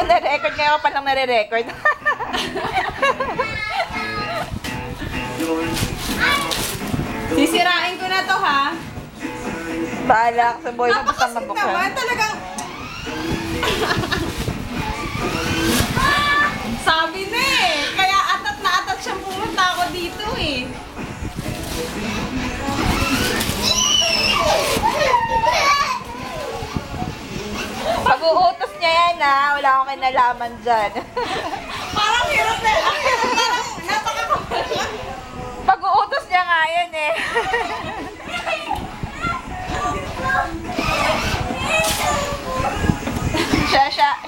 ko na-record, ngayon pa lang nare-record. Sisirain ko na to, ha? Bahala ka sa boy mo basta Napakasit mabuksan. naman, talagang... Sabi na eh. Kaya atat na atat siyang pumunta ako dito eh. Pag-uutos niya yan ha, wala akong kinalaman dyan. Parang hirap na. Parang napakakapal. Pag-uutos niya nga yan eh.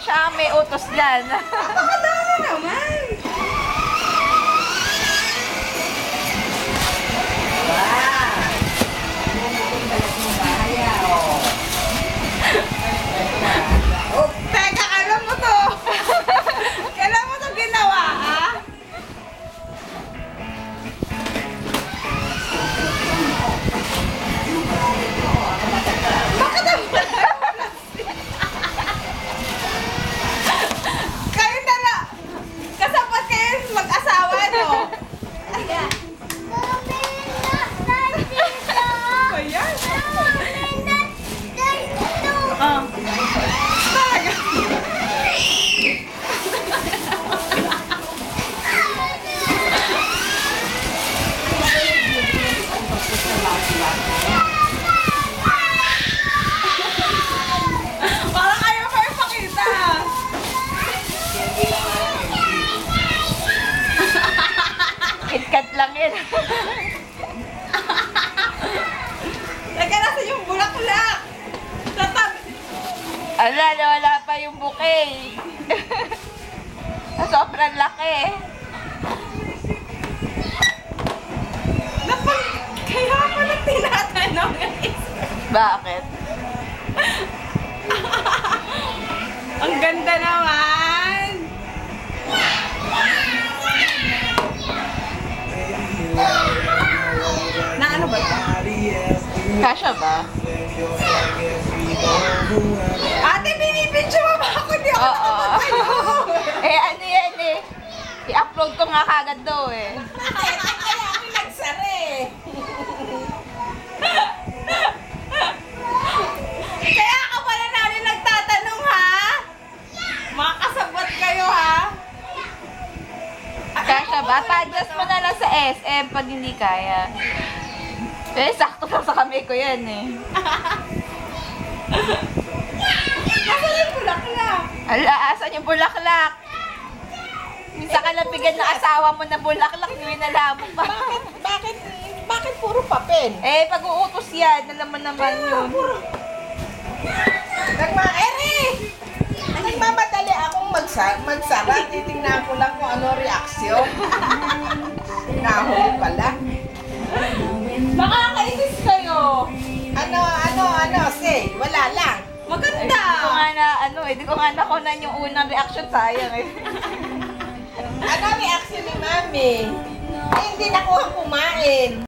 siya ang may utos dyan. Napakadami naman. Teka, alam mo to. Kailan mo to ginawa, ha? Bakit ang kayo na lang. Kasapat kayo mag-asawa, no? Ayan. Ah. Talaga. Parang ayaw kayo pakita. KitKat lang yun. Teka, nasa yung bulaklak. Tatabi. Ala, wala pa yung bouquet. Sobrang laki. Kaya pala tinatanong guys. Bakit? Ang ganda naman. Na ano ba ito? Kasha ba? Ate, binibidyo mo ba ako? Di ako Oo. nakapagpayo. Eh, ano yan eh. I-upload ko nga kagad daw eh. Kaya ako nagsara eh. Kaya ka pala namin nagtatanong, ha? Mga kasabot kayo, ha? Kasha ba? Pa-adjust mo na lang sa SM pag hindi kaya. Eh, sakto lang sa kamay ko yan eh. Nasaan yung bulaklak? Ala, asan yung bulaklak? Minsan ka lang bigyan ng asawa mo na bulaklak, winala mo pa. Bakit puro papel? Eh, pag-uutos yan, alam mo naman yun. Nagmamadali akong magsara. Titingnan ko lang kung ano reaksyon. Nahuli pala. Nakakainis kayo. Say, wala lang. Maganda. Hindi ko nga na, hindi ko nga nakunan yung unang reaction, sayang eh. Ano reaksyon ni Mami? Eh, hindi na kumain.